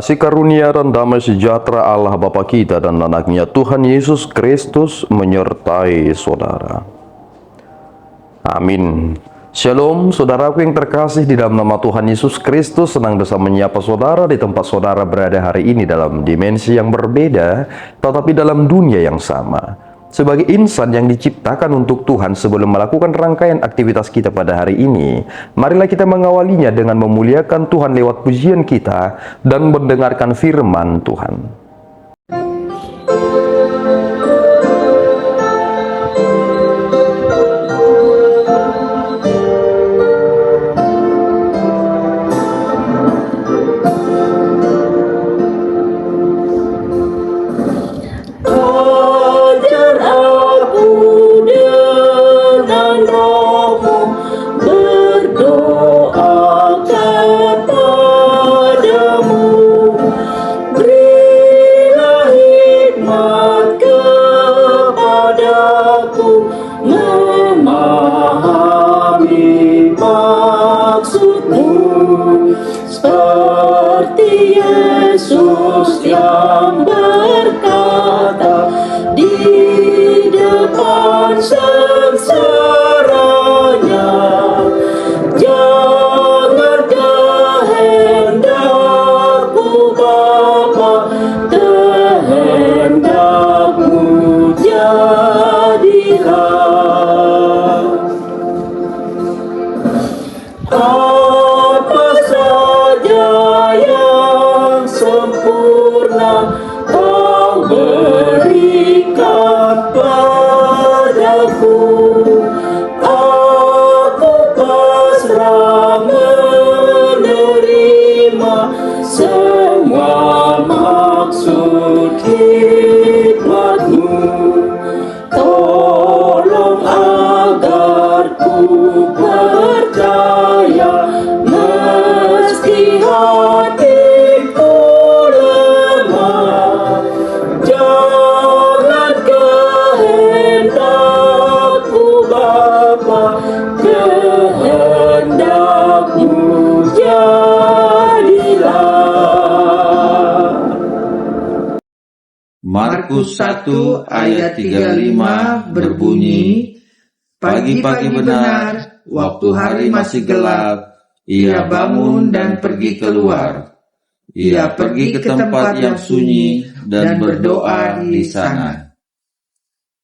Kasih karunia dan damai sejahtera Allah Bapa kita dan anaknya Tuhan Yesus Kristus menyertai saudara. Amin. Shalom saudaraku yang terkasih di dalam nama Tuhan Yesus Kristus. Senang bisa menyapa saudara di tempat saudara berada hari ini dalam dimensi yang berbeda, tetapi dalam dunia yang sama. Sebagai insan yang diciptakan untuk Tuhan, sebelum melakukan rangkaian aktivitas kita pada hari ini, marilah kita mengawalinya dengan memuliakan Tuhan lewat pujian kita dan mendengarkan firman Tuhan. Seperti Yesus yang berkata di depan sengsaranya, jangan kehendakku Bapa, kehendakmu jadilah. Apa saja yang sempurna Kau berikan padaku, aku pasrah menerima semua maksud hikmat-Mu. Tolong agar ku percaya meski hatiku lemah. Jangan kehendakku Bapa, kehendakmu jadilah. Markus 1 ayat 35 berbunyi, pagi-pagi benar, waktu hari masih gelap, ia bangun dan pergi keluar. Ia pergi ke tempat yang sunyi dan berdoa di sana.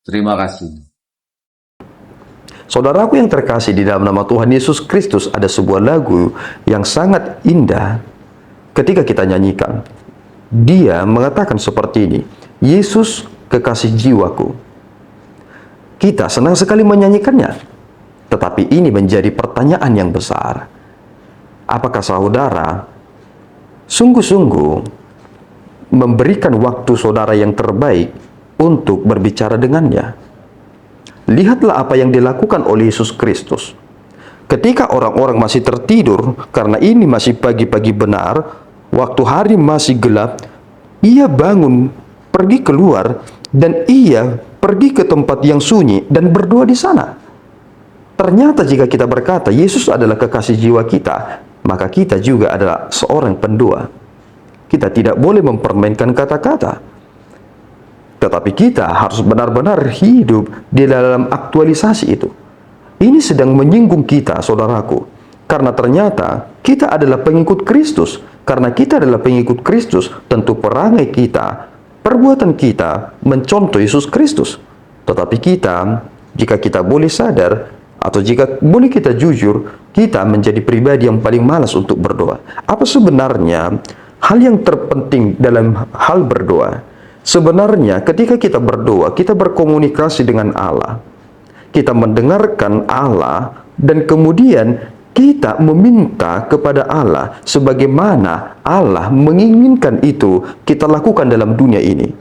Terima kasih. Saudaraku yang terkasih di dalam nama Tuhan Yesus Kristus, ada sebuah lagu yang sangat indah ketika kita nyanyikan. Dia mengatakan seperti ini, Yesus kekasih jiwaku. Kita senang sekali menyanyikannya, tetapi ini menjadi pertanyaan yang besar. Apakah saudara sungguh-sungguh memberikan waktu saudara yang terbaik untuk berbicara dengannya? Lihatlah apa yang dilakukan oleh Yesus Kristus. Ketika orang-orang masih tertidur, karena ini masih pagi-pagi benar, waktu hari masih gelap, ia bangun, pergi keluar, dan ia pergi ke tempat yang sunyi dan berdoa di sana. Ternyata jika kita berkata Yesus adalah kekasih jiwa kita, maka kita juga adalah seorang pendoa. Kita tidak boleh mempermainkan kata-kata, tetapi kita harus benar-benar hidup di dalam aktualisasi itu. Ini sedang menyinggung kita, saudaraku, karena ternyata kita adalah pengikut Kristus. Karena kita adalah pengikut Kristus, tentu perangai kita, perbuatan kita mencontoh Yesus Kristus. Tetapi kita, jika kita boleh sadar, atau jika boleh kita jujur, kita menjadi pribadi yang paling malas untuk berdoa. Apa sebenarnya hal yang terpenting dalam hal berdoa? Sebenarnya ketika kita berdoa, kita berkomunikasi dengan Allah. Kita mendengarkan Allah dan kemudian kita meminta kepada Allah sebagaimana Allah menginginkan itu kita lakukan dalam dunia ini.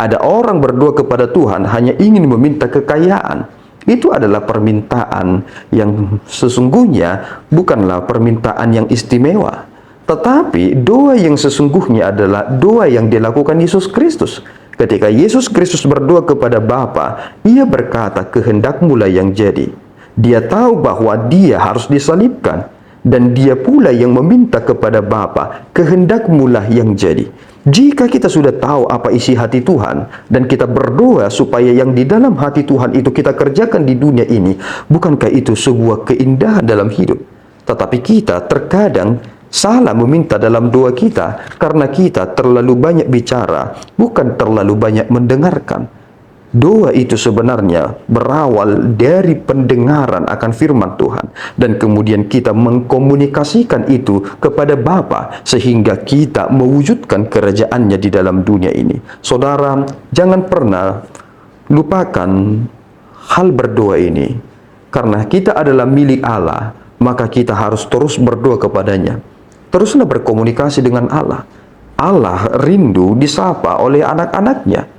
Ada orang berdoa kepada Tuhan hanya ingin meminta kekayaan. Itu adalah permintaan yang sesungguhnya bukanlah permintaan yang istimewa. Tetapi doa yang sesungguhnya adalah doa yang dilakukan Yesus Kristus. Ketika Yesus Kristus berdoa kepada Bapa, ia berkata, kehendak-Mu lah yang jadi. Dia tahu bahwa dia harus disalibkan. dan dia pula yang meminta kepada Bapa, kehendak-Mu lah yang jadi. Jika kita sudah tahu apa isi hati Tuhan dan kita berdoa supaya yang di dalam hati Tuhan itu kita kerjakan di dunia ini, bukankah itu sebuah keindahan dalam hidup? Tetapi kita terkadang salah meminta dalam doa kita karena kita terlalu banyak bicara, bukan terlalu banyak mendengarkan. Doa itu sebenarnya berawal dari pendengaran akan firman Tuhan, dan kemudian kita mengkomunikasikan itu kepada Bapa sehingga kita mewujudkan kerajaan-Nya di dalam dunia ini. Saudara, jangan pernah lupakan hal berdoa ini. Karena kita adalah milik Allah, maka kita harus terus berdoa kepadanya. Teruslah berkomunikasi dengan Allah. Allah rindu disapa oleh anak-anaknya.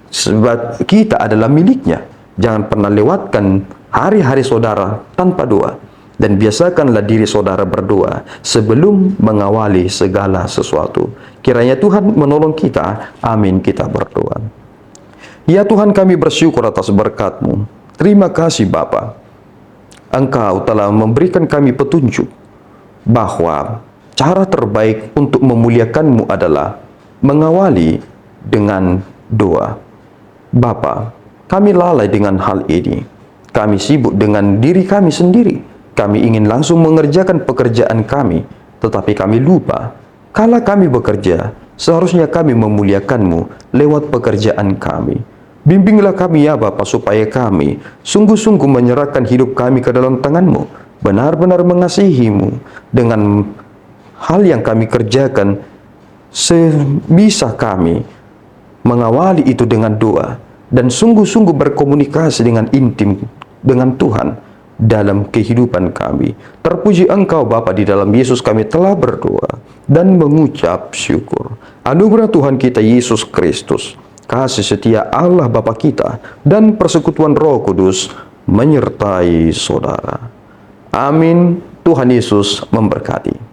Sebab kita adalah miliknya. Jangan pernah lewatkan hari-hari saudara tanpa doa. Dan biasakanlah diri saudara berdoa sebelum mengawali segala sesuatu. Kiranya Tuhan menolong kita. Amin, kita berdoa. Ya Tuhan, kami bersyukur atas berkat-Mu. Terima kasih Bapa. Engkau telah memberikan kami petunjuk bahwa cara terbaik untuk memuliakan-Mu adalah mengawali dengan doa. Bapa, kami lalai dengan hal ini. Kami sibuk dengan diri kami sendiri. Kami ingin langsung mengerjakan pekerjaan kami, tetapi kami lupa. Kala kami bekerja, seharusnya kami memuliakan-Mu lewat pekerjaan kami. Bimbinglah kami ya Bapa, supaya kami sungguh-sungguh menyerahkan hidup kami ke dalam tangan-Mu, benar-benar mengasihi-Mu dengan hal yang kami kerjakan sebisa kami, mengawali itu dengan doa dan sungguh-sungguh berkomunikasi dengan intim dengan Tuhan dalam kehidupan kami. Terpuji Engkau Bapa, di dalam Yesus kami telah berdoa dan mengucap syukur. Anugerah Tuhan kita Yesus Kristus, kasih setia Allah Bapa kita, dan persekutuan Roh Kudus menyertai saudara. Amin. Tuhan Yesus memberkati.